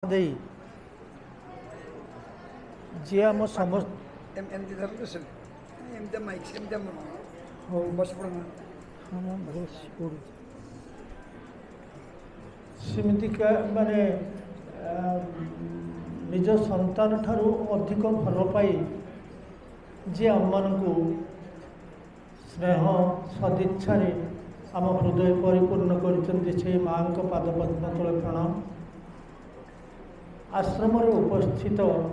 देई जी आम समस्त एमती धरते सर एमती माइक एमती हो बस पड़ना हम बस पड़ू सेमितिका माने निज संतान ठारू अधिक भल पाई जी आम मानकु स्नेह सदिच्छा आम हृदय परिपूर्ण कर माँ पाद पद्म तले प्रणाम। आश्रम उपस्थित कौन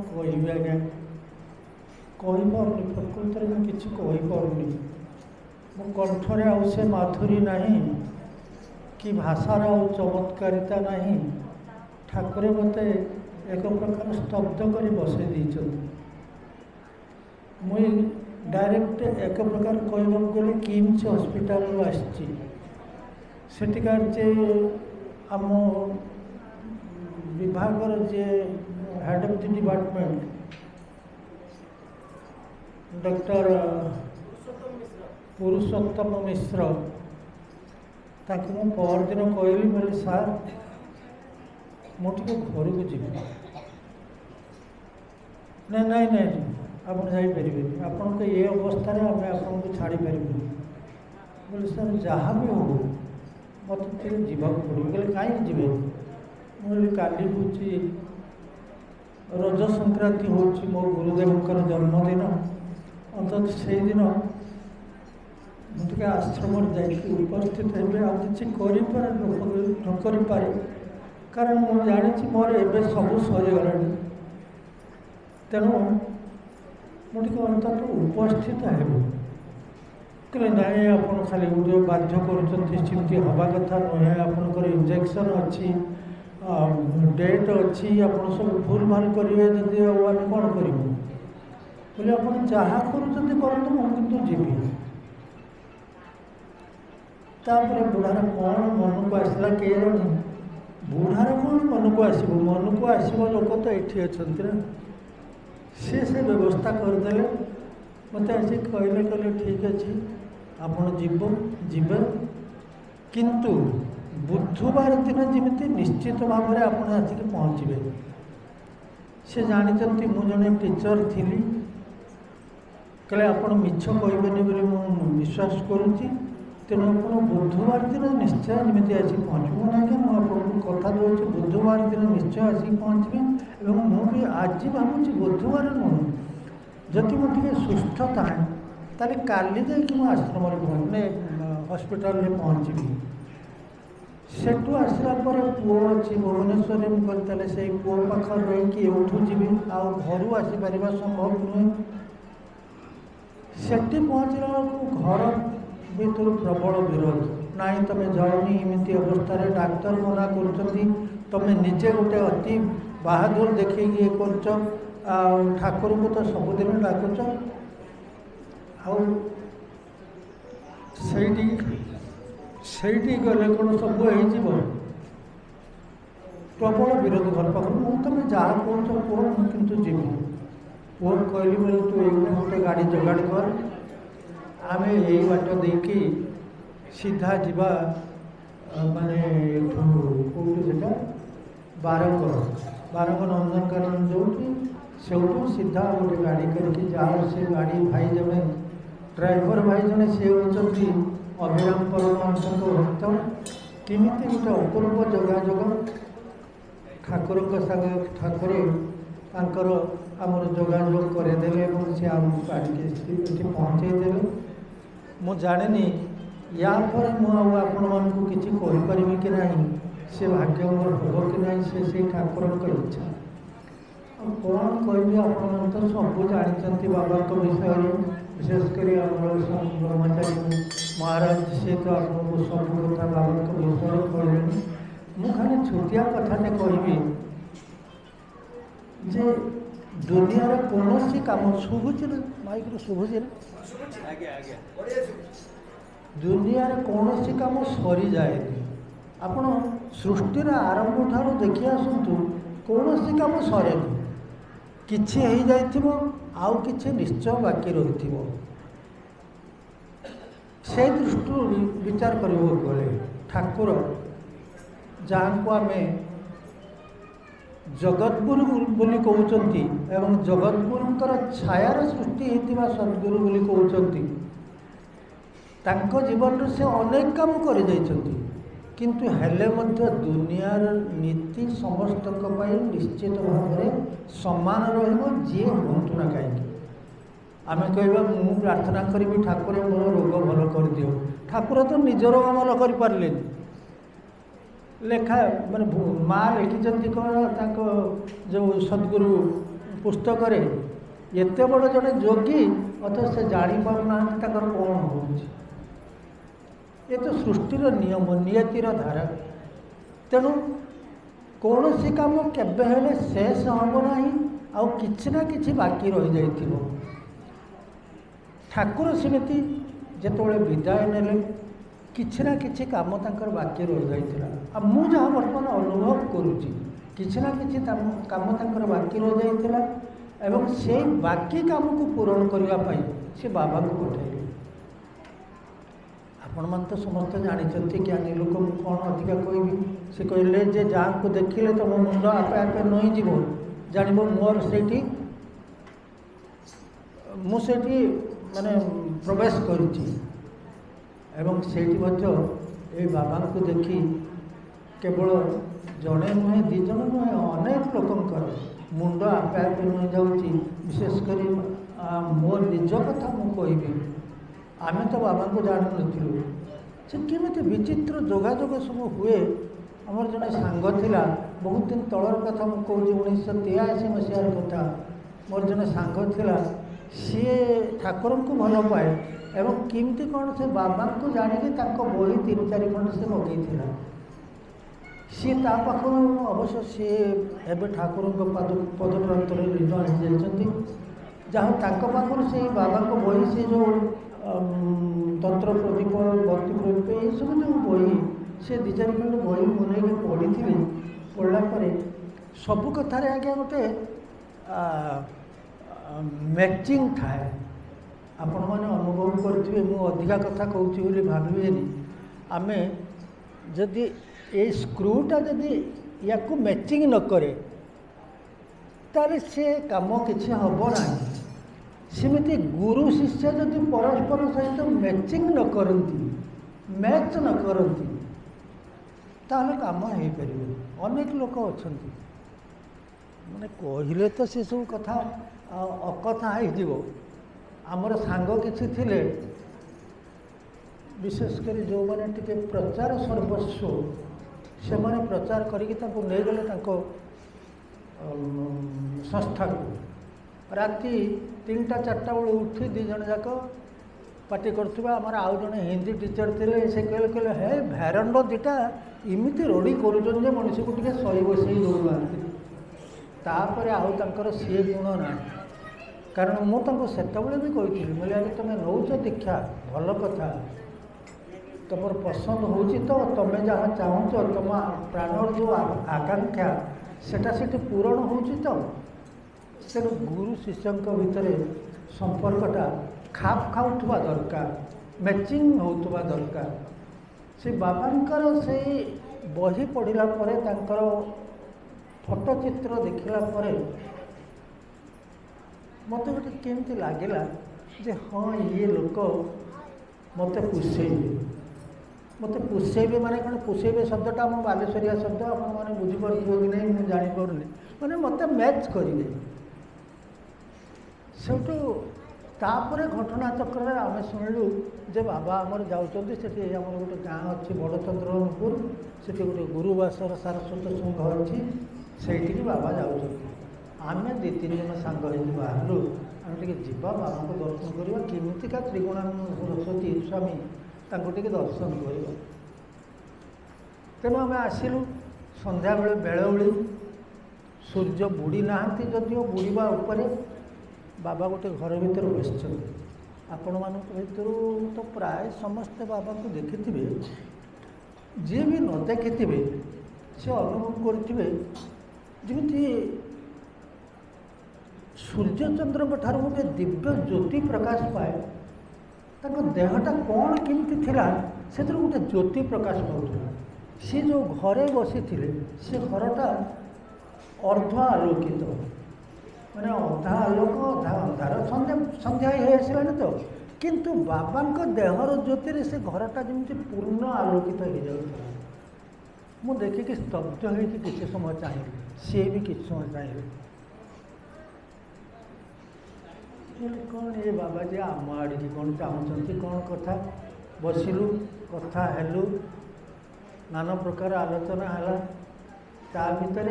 कह आज्ञा कहीपी प्रकृत में किसी कहीपी मो कंठरे आउ से माधुरी नहीं कि भाषार आउ चमत्कारिता नहीं। ठाकुर मते एक प्रकार स्तब्ध कर बसई देते मुई डायरेक्ट एक प्रकार कहवाक गले किम्स हॉस्पिटल आसी सेठिकार जे आम विभागर जे head of the department doctor Purushottam Mishra ताकि परदिन कहली बोले सार मुझे घर को जी ना नहीं नहीं आप जापरें आपण को ये अवस्था आम आपको छाड़ी पार बोले सर जहाँ भी हो मत जावाक पड़ो बोले कहीं जी मुझे काली हूँ रज संक्रांति हूँ मो गुरुदेव जन्मदिन अंत से दिन मुझे आश्रम जा उपस्थित हे आ कि पारे कारण मुझे जानी मोर एवं सब सरीगला तेणु मुझे अंतत उपस्थित हो कहले नाई आप खाली गोटे बाध्य करमती हवा कथा नुहे आपंकर इंजेक्शन अच्छी डेट अच्छी आप सब भूल भाल करेंगे जदि आम कौन करूँ बोले आप जहाँ करूँ मुझे जीवी तापर बुढ़ार कौन मन को आसला किए जानी बुढ़ार कौन मन को आसो लोक तो ये अच्छा ना से व्यवस्था करदे मत आसी कहले कहले ठीक अच्छे आपण जीवे किंतु बुधवार दिन जमी निश्चित भाव में आप आसिक पहुँचे से जानते मुझे जड़े टीचर थी कहले आप मिछ कहबेनि बोली मुझे विश्वास करुँची तेणु आप बुधवार दिन निश्चय जमी आसिक पहुँचू ना मुझे कथा दूसरी बुधवार दिन निश्चय आसिक पहुँचे और मुझे आज भावुँ बुधवार नुह जदि मुझे सुस्थ थाए ताले काली जाकि आश्रम मैंने हॉस्पिटल में पहुँची सेठू आसला पुओ अच्छी भुवनेश्वर मुझे से पुओ पाखे रही जी घर आसीपर संभव नुहे से पहुँचला घर भर प्रबल विरोध नाई तुम जाओनी एमती अवस्था डाक्तर मना कर तुम निजे गोटे अति बहादुर देखिए ये कर ठाकुर को तो सबुदिन डाकुच आईटी गले कौन सब हो प्रबल विरोध घर पाख तुम जहाँ कौन कह कि जीवी पुओ कहली बोले तू ये गोटे गाड़ी जोगाड़ कर आम यही बाट देकी सीधा जीवा माने कौटी से बारंग नंदनकानन जो से सीधा गोटे गाड़ी करके जाओ से गाड़ी भाई जमे ड्राइवर भाई जने से होती अभिराम परमहंस भक्त किमिति गोटे अपूर्व जोगाजोग ठाकुर ठाकुर तांकर आमर जोगाजोग करदे से आम गाड़ी पहुँचे मु जानी या पर मुझे किसी कहीपरि कि ना से भाग्य मोर हम कि ना से ठाकुर इच्छा कौन कह आप तो सब जानते बाबा विषय विशेषकर ब्रह्मचारी महाराज से तो आपको सब कथा बाबा विषय कहले मु खाली छोटिया कथाटे कहि जे दुनिया कौन काम शुभुची माइक शुभुची दुनिया कौन काम सरी जाए आपण सृष्टिर आरंभ ठार देखी आसतु कौन काम सरे किछि हो जाइथिबो आउ किछि निश्चय बाकी रही से दृष्टि विचार कर ठाकुर जहाँ को आम जगतगुरु बोली कहते एवं जगतगुरुंकर छायार सृष्टि होता सद्गुरु बोली कहते जीवन से अनेक काम कर किंतु हेले मध्य दुनियार नीति समस्त निश्चित भाव में समान जी हूँ ना कहीं आम कह मु प्रार्थना करी ठाकुर मो रोग भल कर दियो ठाकुर तो निज रोग भल कर पारे लेखा माने माँ लिखिं कौन जो सद्गुरु पुस्तक एत बड़ जड़े जोगी अथच से जापारना कौन हो ये तो सृष्टिर नियम नियतिर धारा तेणु कौन सी काम केबे हेले शेष हम ना आउ किछि ना किछि बाकी रही जाइथिबो ठाकुर सेमती जेतोळे विदाय नेले किछि ना किछि काम तांकर बाकी रही जाइथिला आ मु जहाँ वर्तमान अनुभव करुछि किछि ना किछि काम तांकर बाकी रही जाइथिला एवं से बाकी काम को पूरण करबा पई से बाबा को पठाइले आपण मान तो समस्त जानी ज्ञानी लोक कौन अधिका कहबी से कहले जे जहाँ को देखिले तो मो मुंड आपे आपे नई जीव जान मोर से मुझे माने प्रवेश करुच्ची एवं से बाबा को देखी केवल जड़े नुहे दीज नुहे अनेक लोकंर मुंड आपे आपे नई जाऊँगी विशेषकर मो निज कथा मुझे आम तो बाबा को जान नु से केमी विचित्र जोगाजोग सब हुए आमर जड़े सांग थिला बहुत दिन तलर कथा मुझे कहूँ 1983 मसीहार कथा मोर जड़े सांग थिला सी ठाकुर को भल पाए एवं किमती कौन से बाबा को जानिकी बही 3-4 खंड से मगेला सी पाखु अवश्य सी एवं ठाकुर पदप्रांत लीन हो जहाँ पाखु से बाबा को बही से जो तंत्र प्रदीप भक्ति प्रदीप ये सब जो बही से 2-4 खंड बही मुझे पढ़ी थी पढ़ला सबु कथार आज्ञा गोटे मैचिंग थाए आपण मैंने अनुभव करेंगे मु अधिका कथा कहूँ भावे आम जदि ये स्क्रूटा जदि या मैचिंग न करे ताले से काम किसी हम ना सेमती गुरु शिष्य जदि परस्पर सहित मैचिंग न करती मैच न करती ताहले काम हो पार अनेक लोक अच्छा माने कहले तो से सब कथा अकथा हो आमर सांग किसी थिले विशेषकर जो मैंने टिके प्रचार सर्वस्व से मैंने प्रचार करके गले संस्था को राति 3-4 बेल उठी 2 जन जाक पार्टी करुवा आमर आउ जड़े हिंदी टीचर थे से कहले हे भैरंड 2टा इमिति रड़ी कर मनुष्य को टे सही बसई दौर आउर सी गुण ना कारण मुझे भी कही बोले अरे तुम नौच दीक्षा भल कथा तुम पसंद हो तो तुम्हें जहाँ चाहूच तुम प्राण जो आकांक्षा सेटा से पूरण हो तो तेणु गुरु शिष्य भितर संपर्कटा खाप खाऊवा दरकार मैचिंग होता दरकार से बाबांकर से बही पढ़ला फोटोचित्र देखला मत गोटे केमती लगिला जे हाँ ये लोक मत पुषेबे माने कौन पुषेबे शब्दटा आम बालेश्वरिया शब्द आपने बुझीपार कि नहीं मुझे जापारे मैंने मत मैच करेंगे सेठू तापर घटना चक्र आम शुणिलु जे बाबा आमर जाऊँच से आम गोटे गाँ अच्छी बड़चंद्रपुर से गोटे गुरुवासर सारस्वत संघ अच्छी से बाबा जाऊँ आम 2-3 जन सांग बाहर आम टे जा बाबा को दर्शन करवा केमिका त्रिगुणानंद सरस्वती स्वामी टे दर्शन करवा तेणु आम आसिलु संध्या बेले बेलउली सूर्य बुड़ी ना जदिव बुड़वा उपरे बाबा गोटे घर भीतर बस आपण मान भर तो प्राय समस्ते बाबा को देखि जी भी न देखि से अनुभव करेंगे जमी सूर्यचंद्र ठार गोटे दिव्य ज्योति प्रकाश पाए देहटा कौन केमती थिला से गोटे ज्योति प्रकाश पाला सी जो घरे बसी से घरटा अर्ध आलोकित मैंने अधा आलोक अधा अंधार सन्ध्या सन्ध्या हो आसला तो किंतु बाबा देहर ज्योति से घरटा जमी पूर्ण आलोकित हो जाता मु देखिकी स्तब्ध हो किसी समय चाहिए सी भी किसी समय चाहिए कौन ये बाबाजी आम आड़ की कौन चाहते कौन कथा बसिलु कथा हेलु नाना प्रकार आलोचना है ता भितर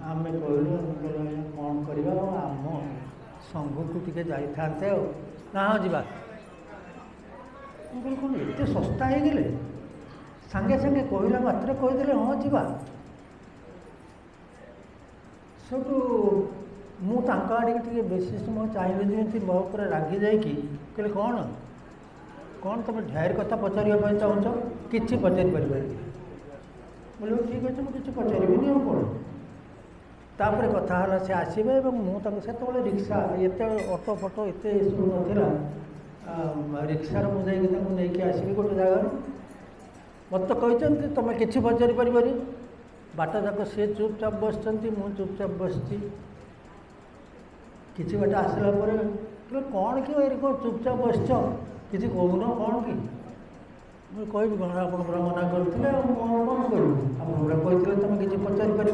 आम कहलु कौन करवा आम संघ को टे जाते ना हाँ जा कौन एत सस्ता हो गले सांगे सांगे कहला मात्र कहीदे हाँ जा सब मुझे बेसी समय चाहिए जमी मो पर रागी जाकि कहले कौन कौन तुम ढेर कथा पचारिया चाहूँ कि पचारि पार बोले ठीक अच्छे मुझे पचारि और कौन तापर कथा है सी आसवे मुझे रिक्शा एत अटो फटो एत सब नाला रिक्सार मुझे नहीं आसवि गोटे जगार मत कहते तुम कि पचारि पार बाट जाक सी चुपचाप बस मुझे चुपचाप बसची किसी बाट आसला कौन कि कौन चुपचाप बस कि कहून कौन कि मुझे कह कौन आप मना करते कौन करूँ आप कहते तुम कि पचारि पार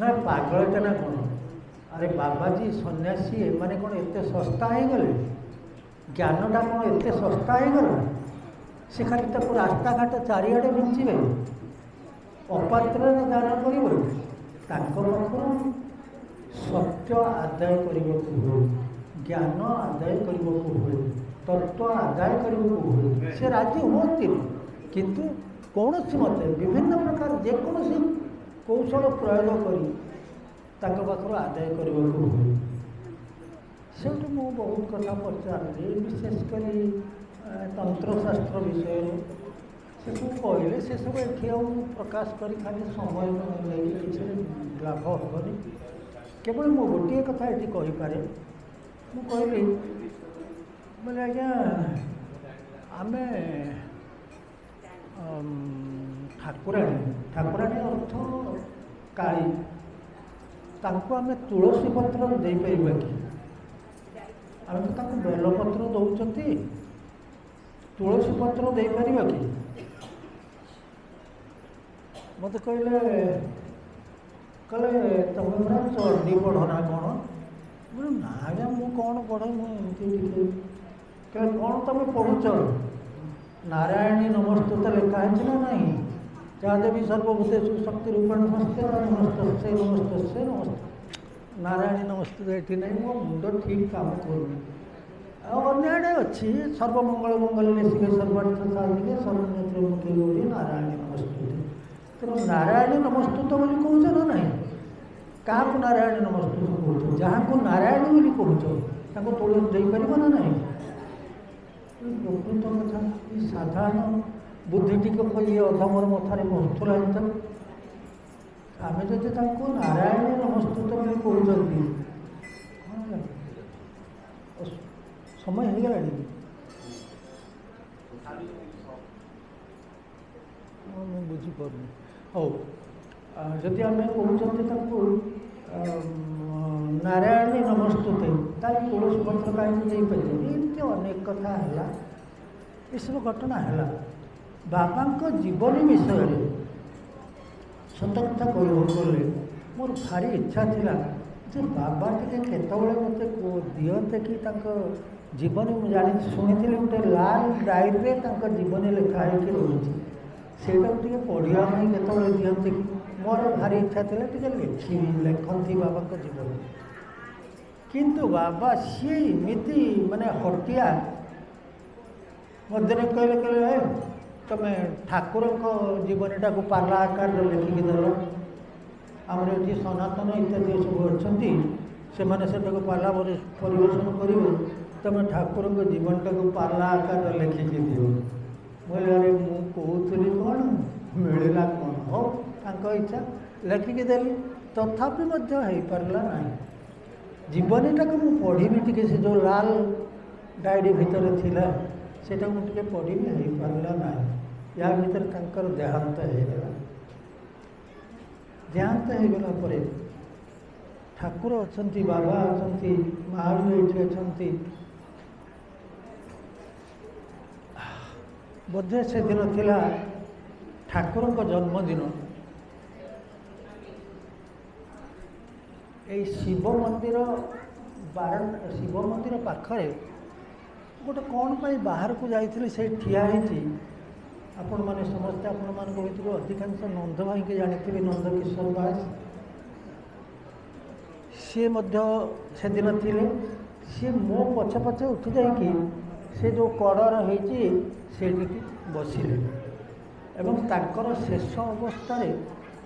ना पागलटा ना कौन अरे बाबाजी सन्यासी एमाने कौन एत सस्ता हो गले ज्ञानटा कौन एत सस्ता हो गला से खाली तक रास्ता घाट चारिआडे बिंचे अपात्र दान कर सत्य आदाय करने को ज्ञान आदाय करने को तत्व आदाय करने को से राजी हमें किंतु कौन मत विभिन्न प्रकार जेकोसी कौशल प्रयोग कर पाखर आदाय करने को से बहुत कथा पचारे विशेषकर तंत्रशास्त्र विषय से सब कहले से सब ये प्रकाश कर खाली समय नहीं किसी लाभ हेनी केवल मु गोटे कथा ये कहीपे मु कहली बोले आज्ञा आम ठाकुराणी अर्थ काली तांको आम तुलसी पत्र दे पारिबा कि आम तो बेलपत्र दौरान तुलसी पत्र दे पारिबा कि मत कहले तुम पूरा चंडी पढ़ना कौन बोले ना आज्ञा मु कौन पढ़े मुझे कौन तुम पढ़ुच नारायणी नमस्तुते लिखाई ना नहीं जहाँ देवी सर्वभूतेषु शक्ति रूपेण नमस्ते नमस्ते नमस्ते नमस्ते नारायणी नमस्ते ये नहीं मो मुंड ठीक काम कर अन्य अच्छी सर्वमंगल मंगल शिवे सर्वार्थ साधिके सर्वनेत्र गौरी नारायणी नमस्ते तेणु नारायणी नमस्तुत बोली कौच ना ना क्या नारायणी नमस्तुत कौच जहाँ को नारायणी बोली कौच तुलसी दे पार ना ना प्रकृत कथा साधारण बुद्धि टी ये अधमर मथार पहुँचला आम जब नारायण नमस्तुत बोली कहते समय हो गला बुझीपार हो जदि आम कहते नारायणी नमस्तुते तुलसी पत्र कहीं एमती अनेक कथा है ये सब घटना है बाबा जीवन विषय सत कथा कहले मोर भारी इच्छा थिला जे बाबा टे केतबले मते दियते कि जीवन मुझे जानी शुणी गोटे लाल डायरी में जीवन लिखाई रही से पढ़ा केतबले दियते कि मोर भारी इच्छा थिला टे लिखी लेखन थी बाबा जीवन किंतु बाबा सी इमिति माने हटिया मध्य कहले तुम ठाकुर जीवनीटा को पाला आकार लिखिकी दल आमर ये सनातन इत्यादि सब अच्छा से पाला परिवेशन करेंगे तुम ठाकुर जीवनटा को पाला आकार लिखिकी दिव बोले अरे मुझे कौन मिलला कौन हो इच्छा लिखिकी देली तथापि हो पारला ना जीवनीटा को मुझे पढ़ी टी से जो लाल डायरी भितर थिला सेटा मुझे पढ़ी हो पारला ना या भीतर तांकर देहांत होगला। देहांत होगला परे ठाकुर अछंती, बाबा अछंती, माँ भी ये अछंती। बोधे से दिन थिला ठाकुर को जन्मदिन। ए शिव मंदिर शिव मंदिर पाखरे गोटे कौन पाई बाहर को जाइए से ठिया होती। आपण मैंने समस्ते आपण मान भर अधिकांश नंद भाई के जानी नंद किशोर दास सी से दिन थे। सी मो पछे पछे उठी जाकि से जो कड़र होती बसिले एवं तांकर शेष अवस्था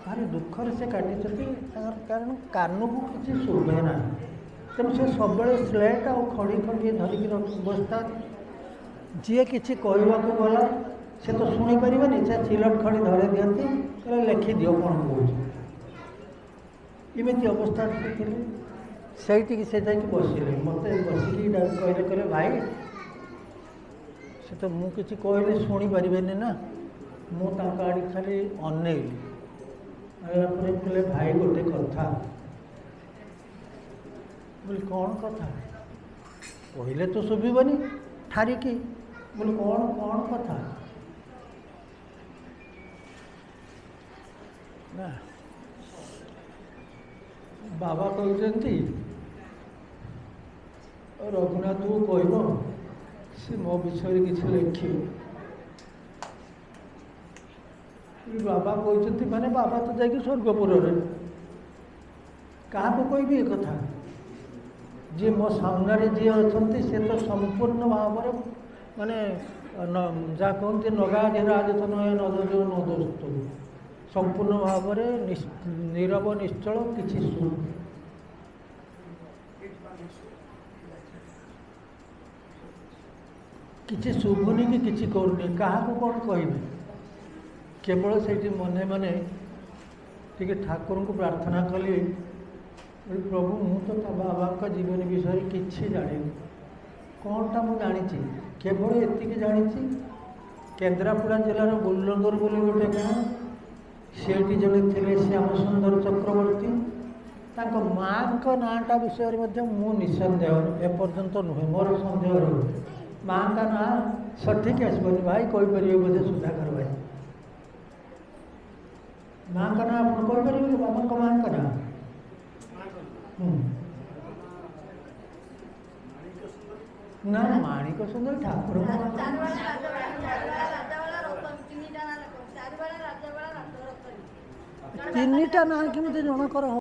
भारी दुखर से काटी। कारण कान को किसी शुभे ना तेणु से सब स्लेट आ खड़ी खड़ी धरिक अवस्था जी कि कहवाक गला से तो शुणी पारे से चिलट खड़ी धरे दिखती कह लिखि दियो कौन कौन इमती अवस्था से से जाकि बसिले मत बसिक कहले भाई से तो मुझे कहले शुणी पारे ना मुझे खाली अनेली कहले भाई गोटे कथा बोले कौन कथा कहले तो शुभनी ठारिकी बोले कौन कौन कथा ना बाबा कहते रघुनाथ को कह से मो विषय किसी लिखे बाबा कहते माने बाबा तो जाकि स्वर्गपुर क्या कहबी ये कथा जी मो सामने जी अच्छा से तो संपूर्ण भाव माने जहाँ कहते नगा राज तो नय नदो नदोस्तु संपूर्ण भाव नीरव निश्चल किसी किसी शुभुनी कि किसी करूनी क्या कौन कह केवल से मने मने टे ठाकुर को प्रार्थना कली प्रभु मु तो बाबा जीवन विषय किसी जानी कौनटा मुझे जानी केवल एति जानी केन्द्रापड़ा जिलार बुलंदर बोली गोटे गाँ से जड़े थे श्याम सुंदर चक्रवर्ती माँ का नाटा विषय मु निसंदेह एपर्यंत नुहे मोर सन्देह रही माँ का ना सठिक आसबनी भाई कहीपर बोधे सुधाकर भाई माँ का ना आप कहीपर बाबा का माँ का ना ना माणिक सुंदर ठाकुर तीन टा ना कि मत जनकर